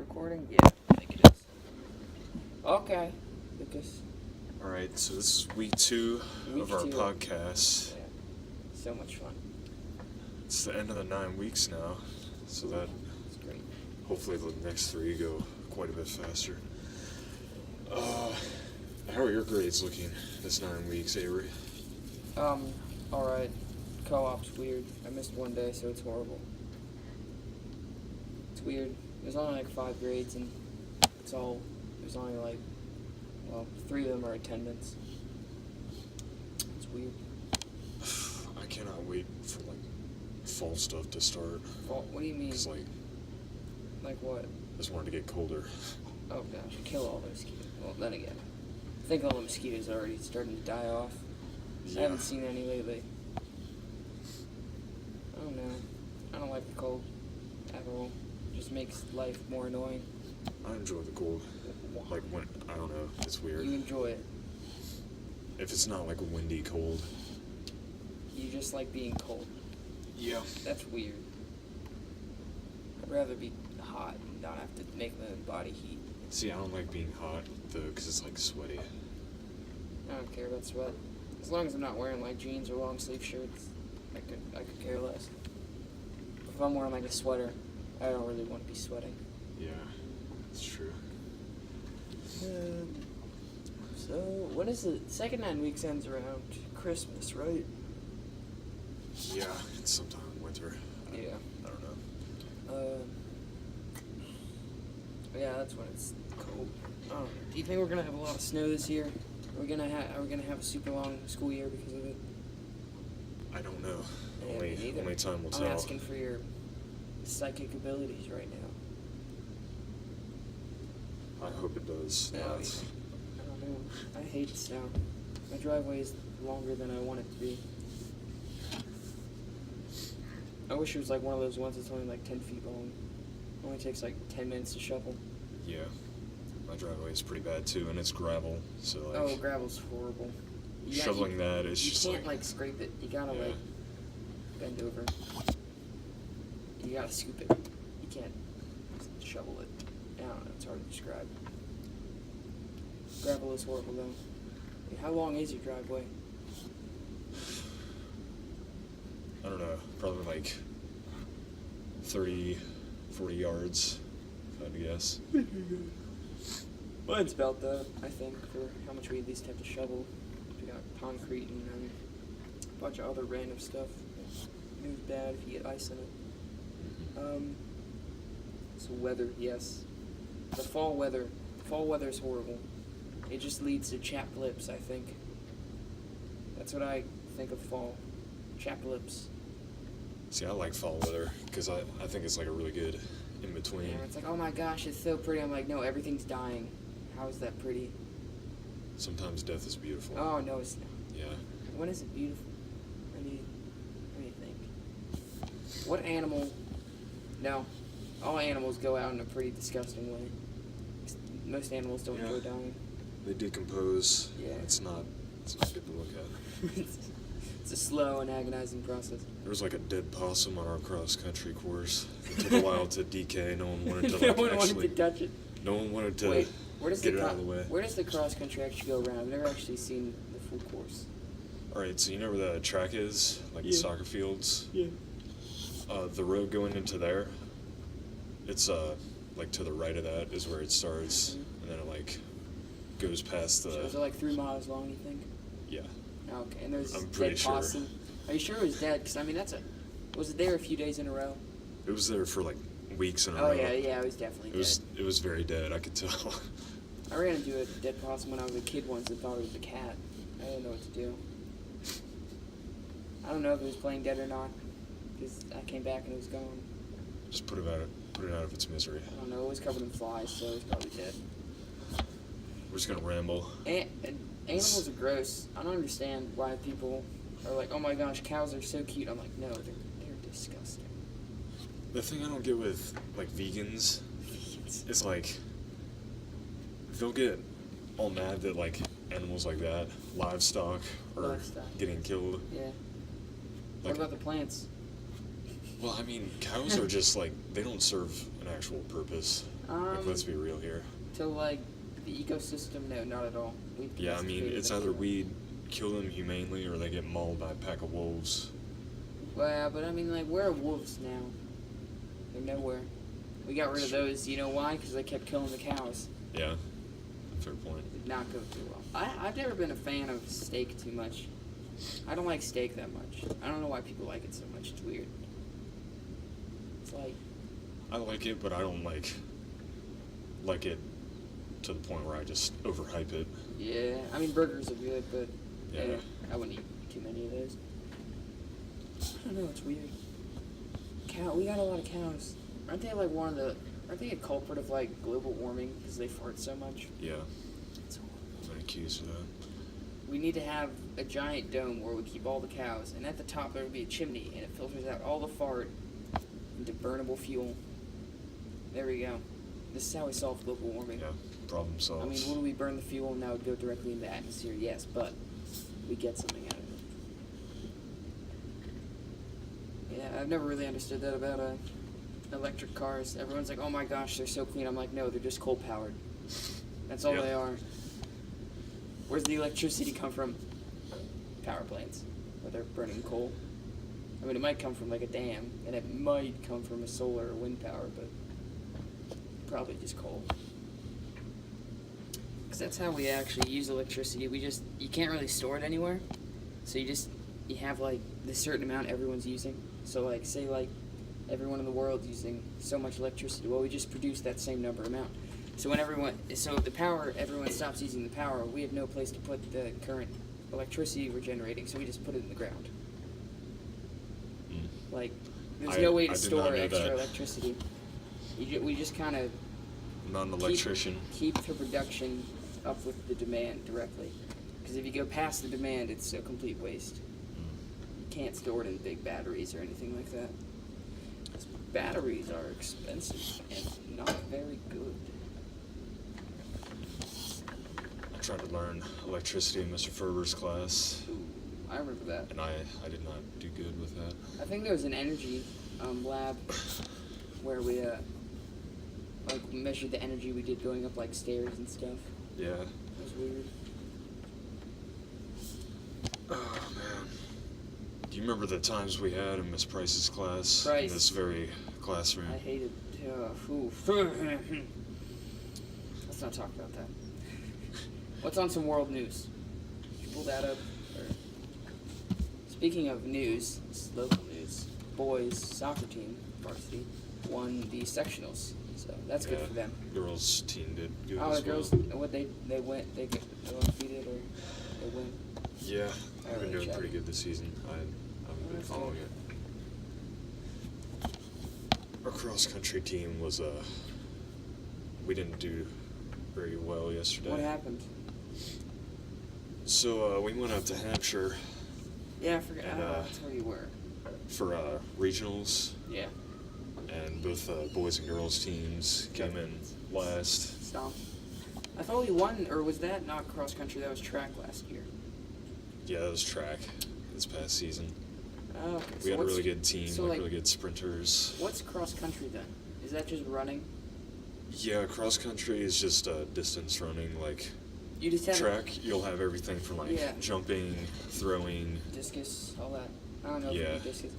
recording? Yeah, I think it is. Okay, Lucas. Alright, so this is week 2 of our podcast. Yeah, so much fun. It's the end of the 9 weeks now, so that It's great. hopefully the next 3 go quite a bit faster. How are your grades looking this 9 weeks, Avery? Alright. Co-op's weird. I missed one day, so it's horrible. It's weird. There's only like 5 grades, and there's only like, 3 of them are attendance. It's weird. I cannot wait for, fall stuff to start. Well, what do you mean? Because, Like what? I just wanted to get colder. Oh gosh, kill all the mosquitoes. Well, then again, I think all the mosquitoes are already starting to die off. Yeah. I haven't seen any lately. I don't know. I don't like the cold at all. It just makes life more annoying. I enjoy the cold. Like, when, I don't know, it's weird. You enjoy it. If it's not, like, a windy cold. You just like being cold. Yeah. That's weird. I'd rather be hot and not have to make my body heat. See, I don't like being hot, though, because it's, sweaty. I don't care about sweat. As long as I'm not wearing, jeans or long sleeve shirts, I could care less. If I'm wearing, a sweater, I don't really want to be sweating. Yeah, it's true. So, when is the second 9 weeks ends around Christmas, right? Yeah, it's sometime in winter. Yeah. I don't know. Yeah, that's when it's cold. Do you think we're gonna have a lot of snow this year? Are we gonna have a super long school year because of it? I don't know. Yeah, me neither. Only time will tell. I'm asking for your psychic abilities right now. I hope it does. No, I don't know. I hate snow. My driveway is longer than I want it to be. I wish it was one of those ones that's only 10 feet long. It only takes 10 minutes to shovel. Yeah. My driveway is pretty bad too, and it's gravel, so Oh, gravel's horrible. shoveling that is just You can't scrape it. You gotta yeah. bend over. You gotta scoop it. You can't shovel it. I don't know. It's hard to describe. Gravel is horrible though. How long is your driveway? I don't know, probably 30, 40 yards, if I had to guess. Mine's about that, I think, for how much we at least have to shovel. We got concrete and a bunch of other random stuff. It was bad if you get ice in it. So weather, yes. The fall weather's horrible. It just leads to chapped lips, I think. That's what I think of fall. Chapped lips. See, I like fall weather, because I think it's a really good in-between. Yeah, it's oh my gosh, it's so pretty. I'm no, everything's dying. How is that pretty? Sometimes death is beautiful. Oh, no, it's not. Yeah. When is it beautiful? Let me think. What animal? No. All animals go out in a pretty disgusting way. Most animals don't enjoy dying. They decompose. Yeah. It's not good to look at. It's a slow and agonizing process. There was a dead possum on our cross-country course. It took a while to decay. No one wanted to no one wanted to touch it. No one wanted to Wait, get it out of the way. Where does the cross-country actually go around? I've never actually seen the full course. Alright, so you know where the track is? The soccer fields? Yeah. The road going into there, it's to the right of that is where it starts, and then it goes past the... So is it 3 miles long, you think? Yeah. Okay, and there's I'm pretty dead sure. possum. Are you sure it was dead? Because, was it there a few days in a row? It was there for weeks in a row. Oh, yeah, it was definitely dead. It was very dead, I could tell. I ran into a dead possum when I was a kid once and thought it was a cat. I didn't know what to do. I don't know if it was playing dead or not, because I came back and it was gone. Just put it out of its misery. I don't know, it was covered in flies, so it was probably dead. We're just gonna ramble. Animals are gross. I don't understand why people are oh my gosh, cows are so cute. I'm no, they're disgusting. The thing I don't get with vegans is they'll get all mad that animals like that, livestock, are getting killed. Yeah. What about the plants? Well, I mean, cows are just like, they don't serve an actual purpose. Like, let's be real here. To like the ecosystem, no, not at all. We Yeah, I mean, domesticated it's them. either we kill them humanely or they get mauled by a pack of wolves. Well, but I mean, like, where are wolves now? They're nowhere. We got rid of Sure. those. You know why? Because they kept killing the cows. Yeah, fair point. Did not go too well. I've never been a fan of steak too much. I don't like steak that much. I don't know why people like it so much. It's weird. It's like, I like it, but I don't like it to the point where I just overhype it. yeah. I mean, burgers are good, but Yeah. I wouldn't eat too many of those. I don't know. It's weird. We got a lot of cows. Aren't they like aren't they a culprit of like global warming because they fart so much? Yeah, It's horrible. I've been accused of that. We need to have a giant dome where we keep all the cows, and at the top there would be a chimney, and it filters out all the fart into burnable fuel. There we go. This is how we solve global warming. Yeah, problem solved. I mean, would we burn the fuel and that would go directly in the atmosphere? Yes, but we get something out of it. Yeah, I've never really understood that about electric cars. Everyone's like, oh my gosh, they're so clean. I'm like, no, they're just coal powered. That's all Yeah. they are. Where's the electricity come from? Power plants, where they're burning coal. I mean, it might come from like a dam, and it might come from a solar or wind power, but probably just coal. Because that's how we actually use electricity. You can't really store it anywhere, so you have like this certain amount everyone's using. So like, say like everyone in the world using so much electricity, well, we just produce that same number amount. So if the power, everyone stops using the power, we have no place to put the current electricity we're generating, so we just put it in the ground. Mm. Like, there's I- no way I to did not store know extra that. electricity. We just kind of I'm not an electrician. keep the production up with the demand directly. Because if you go past the demand, it's a complete waste. Mm. You can't store it in big batteries or anything like that. 'Cause batteries are expensive and not very good. I tried to learn electricity in Mr. Ferber's class, Ooh, I remember that. and I did not do good with that. I think there was an energy lab where we like measured the energy we did going up like stairs and stuff. Yeah. It was weird. Oh, man. Do you remember the times we had in Miss Price's class? Price. In this very classroom? I hated. Let's not talk about that. What's on some world news? Did you pull that up? Or... Speaking of news, this is local news. Boys soccer team varsity won the sectionals, so that's good Yeah, for them. Girls' team did good Oh, as the girls, well. what they went, they undefeated or they win. Yeah, I they've been really doing checked. pretty good this season. I haven't been That's following good. it. Our cross-country team was, we didn't do very well yesterday. What happened? So, we went up to Hampshire Yeah, I forgot. And, That's where you were. for, regionals, Yeah. and both, boys and girls teams came in last. Stomp. I thought we won, or was that not cross country? That was track last year. Yeah, that was track this past season. Oh, okay. We So had a what's- really good team, so, like like, really good sprinters. What's cross country then? Is that just running? Yeah, cross country is just distance running. Like You just have track, you'll have everything from like Yeah. jumping, throwing. discus, all that. I don't know Yeah. if it's discus.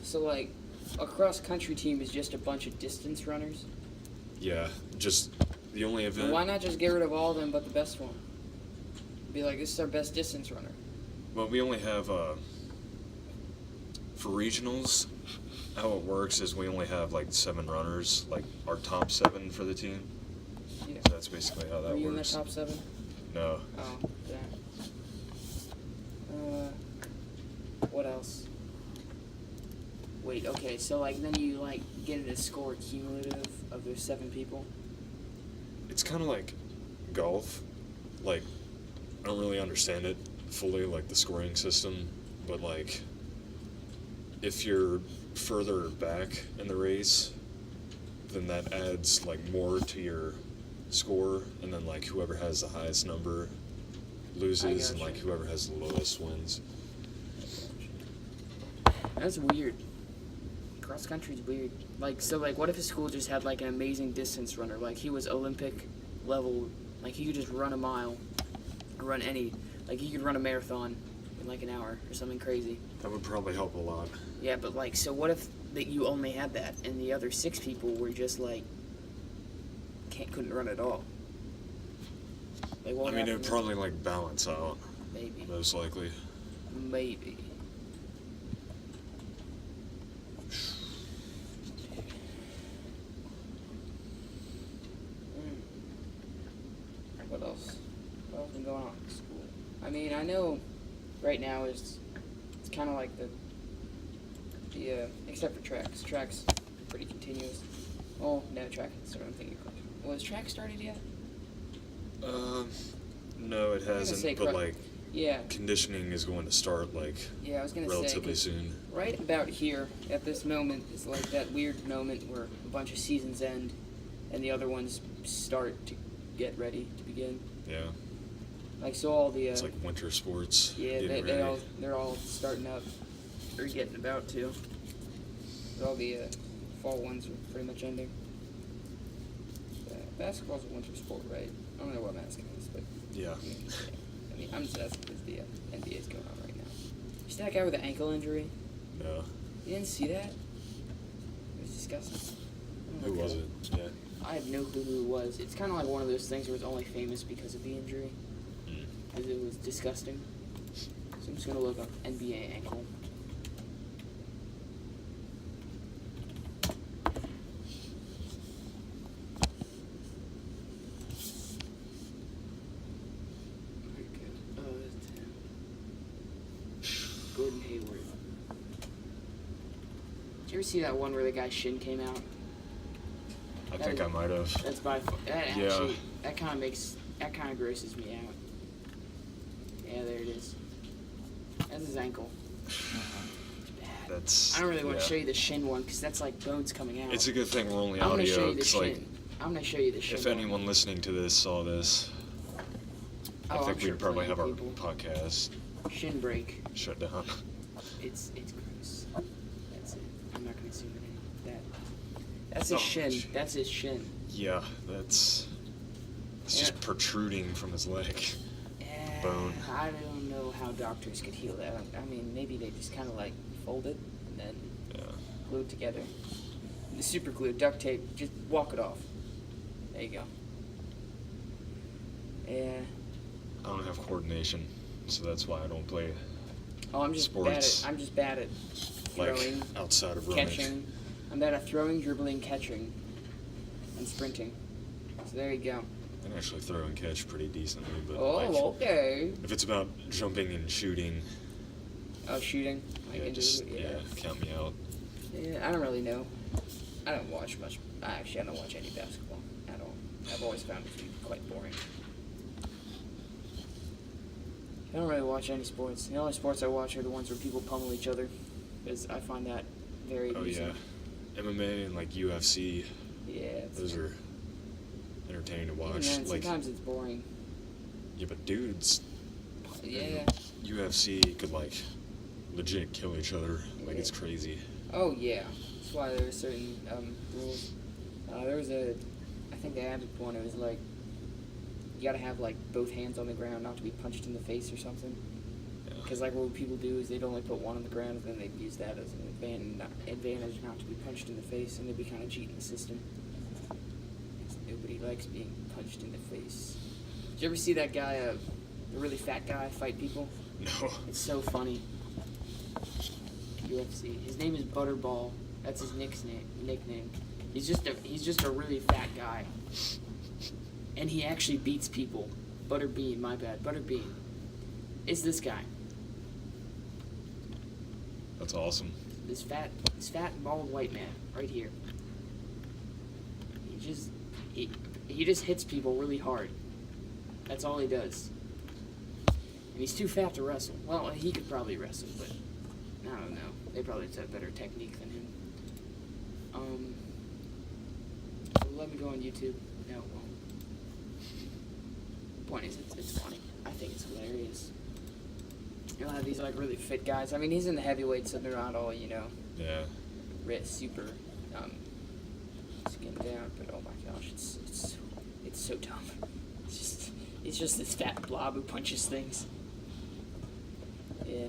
So like, a cross country team is just a bunch of distance runners. Yeah, just the only event. Why not just get rid of all of them but the best one? Be like, this is our best distance runner. Well, we only have for regionals. How it works is we only have like 7 runners, like our top 7 for the team. Yeah. So that's basically how that Were you works. in the top 7? No. Oh, yeah. What else? Wait, okay, so like then you like get a score cumulative of those 7 people? It's kind of like golf. Like, I don't really understand it fully, like the scoring system, but like, if you're further back in the race, then that adds like more to your score, and then like whoever has the highest number loses, and gotcha. like whoever has the lowest wins. That's weird. Cross country's weird. Like, so, like, what if a school just had, like, an amazing distance runner? Like, he was Olympic level. Like, he could just run a mile. Or run any. Like, he could run a marathon in, like, an hour or something crazy. That would probably help a lot. Yeah, but, like, so what if that you only had that and the other 6 people were just, like, couldn't run at all? Like, what I would mean, it happen would then? probably, like, balance out, Maybe. most likely. Maybe. What else? What else been going on in school? I mean, I know right now it's kind of like the except for tracks. Tracks pretty continuous. Oh, no, track. That's what I'm thinking. Was track started yet? No, it say hasn't, but, like, Yeah. conditioning is going to start, like, Yeah, I was gonna say relatively 'cause soon. right about here at this moment is like that weird moment where a bunch of seasons end and the other ones start to get ready to begin. Yeah. Like, so all the It's like winter sports. yeah, getting they're all starting up or getting about to. But all the fall ones are pretty much ending. Basketball's a winter sport, right? I don't know what I'm asking this, but Yeah. I mean, I'm just asking because the NBA is going on right now. You see that guy with the ankle injury? No. You didn't see that? It was disgusting. Who was it? Yeah. I have no clue who it was. It's kind of like one of those things where it's only famous because of the injury. Mm. Because it was disgusting. So I'm just going to look up NBA ankle. Gordon Hayward. Did you ever see that one where the guy's shin came out? I think I might have. That's by far. That Yeah. actually, that kind of grosses me out. Yeah, there it is. That's his ankle. It's bad. That's. I don't really want yeah. to show you the shin one because that's like bones coming out. It's a good thing we're only I'm gonna show audio, you the 'cause, shin. like, I'm gonna show you the shin. if one. anyone listening to this saw this, I Oh, think I'm sure we'd probably plenty have our of people. podcast Shin break. shut down. It's gross. That's it. I'm not gonna zoom in that. That's his Oh, shin. gee. That's his shin. Yeah, it's just Yeah. protruding from his leg. Bone. I don't know how doctors could heal that. I mean, maybe they just kind of like fold it and then Yeah. glue it together. The super glue, duct tape, just walk it off. There you go. Yeah. I don't have coordination, so that's why I don't play Oh, I'm just Sports. bad at. I'm just bad at like throwing, outside of running. catching. I'm bad at throwing, dribbling, catching, and sprinting. So there you go. I can actually throw and catch pretty decently, but Oh, like, okay. if it's about jumping and shooting, Oh, shooting. I yeah, can just do, yeah, count me out. Yeah, I don't really know. I don't watch much. I don't watch any basketball at all. I've always found it to be quite boring. I don't really watch any sports. The only sports I watch are the ones where people pummel each other, because I find that very Oh amusing. yeah, MMA and like UFC, Yeah. It's, those are entertaining to even watch. then, Like, sometimes it's boring. yeah, but dudes, Yeah. UFC could like legit kill each other. Like, it's Yeah. crazy. Oh yeah. That's why there are certain rules. There was I think they added one. It was like you gotta have like both hands on the ground, not to be punched in the face or something. Yeah. Because like what people do is they'd only put one on the ground and then they'd use that as an advantage not to be punched in the face, and they'd be kind of cheating the system. 'Cause nobody likes being punched in the face. Did you ever see that guy, the really fat guy, fight people? No. It's so funny. UFC. His name is Butterball. That's his nickname. He's just a really fat guy. And he actually beats people. Butterbean, my bad. Butterbean. It's this guy. That's awesome. This fat bald white man right here. He just hits people really hard. That's all he does. And he's too fat to wrestle. Well, he could probably wrestle, but I don't know. They probably have better technique than him. Let me go on YouTube. No, it won't. Point is, it's funny. I think it's hilarious. You'll have these like really fit guys. I mean, he's in the heavyweights, so they're not all Yeah. super skinned down. But oh my gosh, it's so dumb. It's just this fat blob who punches things. Yeah.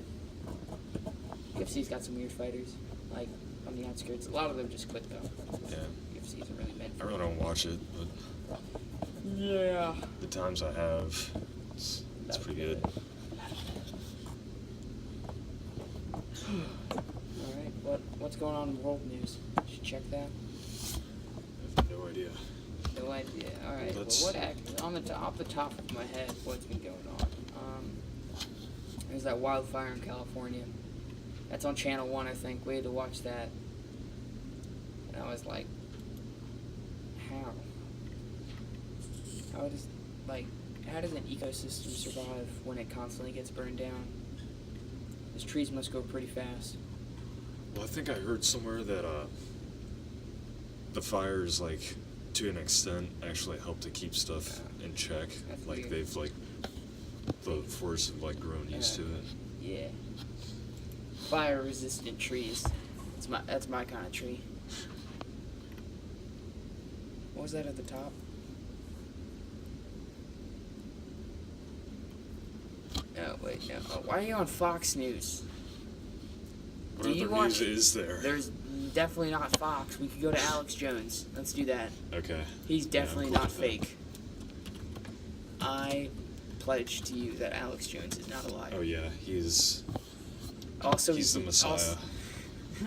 UFC's got some weird fighters, like on the outskirts. A lot of them just quit though. Yeah. UFC isn't really meant I for really don't watch it, but Yeah. the times I have, it's pretty good. Alright, what's going on in world news? Did you check that? I have no idea. No idea. Alright, well, Let's- off the top of my head, what's been going on? There's that wildfire in California. That's on Channel 1, I think. We had to watch that. And I was like, how? How does an ecosystem survive when it constantly gets burned down? Those trees must go pretty fast. Well, I think I heard somewhere that the fires, like, to an extent, actually help to keep stuff in check. That's Like weird. they've like the forests have like grown used to it. Yeah. Fire-resistant trees. That's my kind of tree. What was that at the top? Oh wait, no. Oh, why are you on Fox News? What Do other you news watch- is there? There's definitely not Fox. We could go to Alex Jones. Let's do that. Okay. He's Yeah, definitely I'm cool not with that. fake. I pledge to you that Alex Jones is not a liar. Oh yeah, he's Also, the Messiah.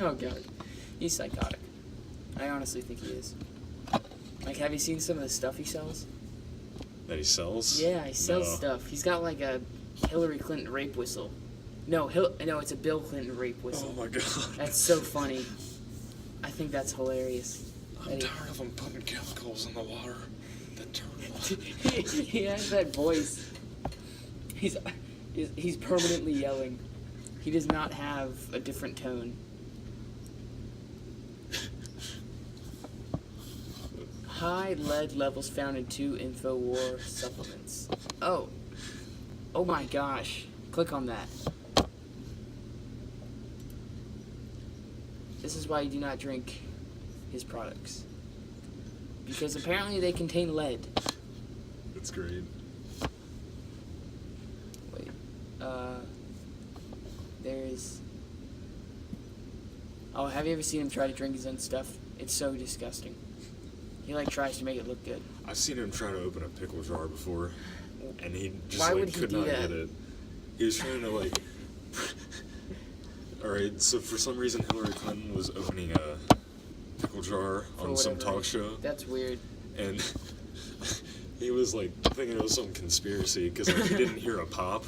Oh god, he's psychotic. I honestly think he is. Like, have you seen some of the stuff he sells? That he sells? Yeah, he sells No. stuff. He's got like a Hillary Clinton rape whistle. No, it's a Bill Clinton rape whistle. Oh my god. That's so funny. I think that's hilarious. I'm tired of him putting chemicals in the water that turn He has that voice. He's permanently yelling. He does not have a different tone. High lead levels found in 2 InfoWar supplements. Oh my gosh. Click on that. This is why you do not drink his products. Because apparently they contain lead. That's great. Wait. There's... Oh, have you ever seen him try to drink his own stuff? It's so disgusting. He, like, tries to make it look good. I've seen him try to open a pickle jar before, and he just Why like would he could do not that? get it. He was trying to like. All right, so for some reason Hillary Clinton was opening a pickle jar For on some whatever talk show, That's weird. and he was like thinking it was some conspiracy because like, he didn't hear a pop.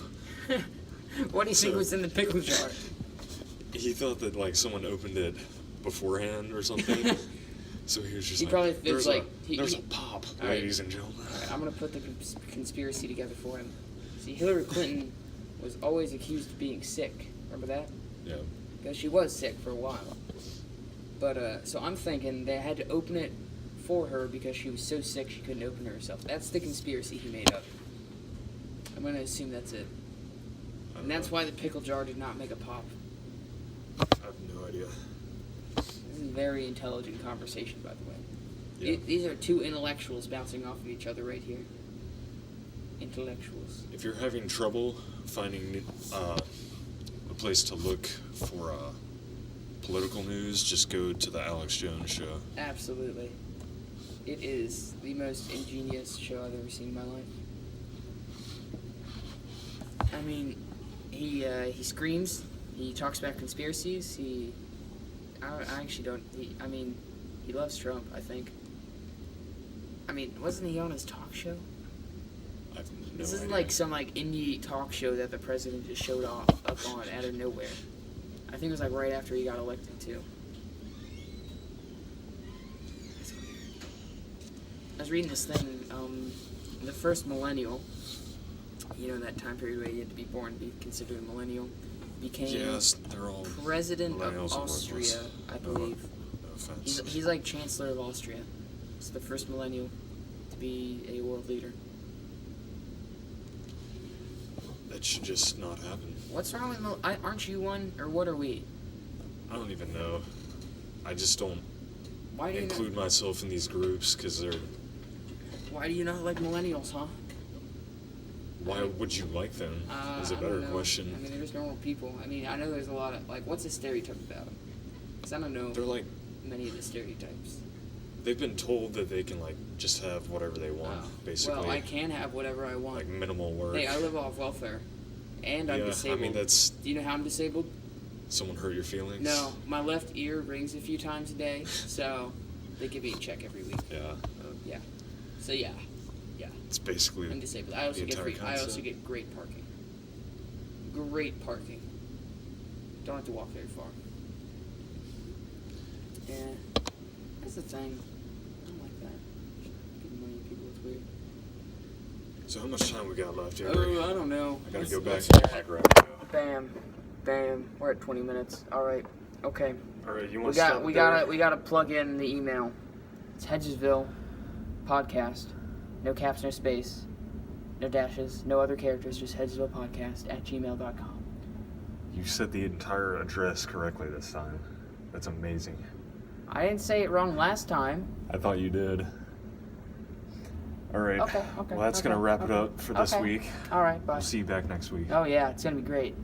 What do you think So- was in the pickle jar? He thought that like someone opened it beforehand or something. So he was just He like, probably- it was there's like, a pop, All right. ladies and gentlemen. Alright, I'm gonna put the conspiracy together for him. See, Hillary Clinton was always accused of being sick. Remember that? Yeah. Because she was sick for a while. But, so I'm thinking they had to open it for her because she was so sick she couldn't open it herself. That's the conspiracy he made up. I'm gonna assume that's it. I don't And that's know. why the pickle jar did not make a pop. I have no idea. This is a very intelligent conversation, by the way. Yeah. These are two intellectuals bouncing off of each other right here. Intellectuals. If you're having trouble finding a place to look for political news, just go to the Alex Jones show. Absolutely. It is the most ingenious show I've ever seen in my life. I mean, he screams. He talks about conspiracies. I actually don't. He loves Trump, I think. I mean, wasn't he on his talk show? I have no This isn't idea. like some like indie talk show that the president just showed up on out of nowhere. I think it was like right after he got elected too. I was reading this thing. The first millennial, you know, that time period where you had to be born to be considered a millennial, became Yes, they're all president of millennials are Austria, worthless. I No- believe. No offense. He's like Chancellor of Austria. He's the first millennial to be a world leader. That should just not happen. What's wrong with aren't you one, or what are we? I don't even know. I just don't Why do you include myself in these groups because they're. Why do you not like millennials, huh? Why would you like them? Is a I better don't know. question. I mean, they're just normal people. I mean, I know there's a lot of, like, what's the stereotype about them? Because I don't know They're like, many of the stereotypes. they've been told that they can like just have whatever they want, basically. Well, I can have whatever I want. Like minimal work. Hey, I live off welfare. And I'm Yeah, disabled. I mean that's. Do you know how I'm disabled? Someone hurt your feelings? No, my left ear rings a few times a day, so they give me a check every week. Yeah. Yeah. So yeah. It's basically. I'm disabled. I also the get entire free. I also concept. get great parking. Great parking. Don't have to walk very far. Yeah, that's the thing. I don't like that. Giving money to people, it's weird. So how much time we got left, Eric? Oh, I don't know. I gotta Let's- go back let's- to my grab. Bam. We're at 20 minutes. All right. Okay. All right, you We want to start? we gotta plug in the email. It's Hedgesville podcast. No caps, no space, no dashes, no other characters. Just Hedgesville podcast at gmail.com. You said the entire address correctly this time. That's amazing. I didn't say it wrong last time. I thought you did. All right. Okay. Well, that's going to wrap it up for this Okay. week. All right. Bye. We'll see you back next week. Oh yeah, it's gonna be great.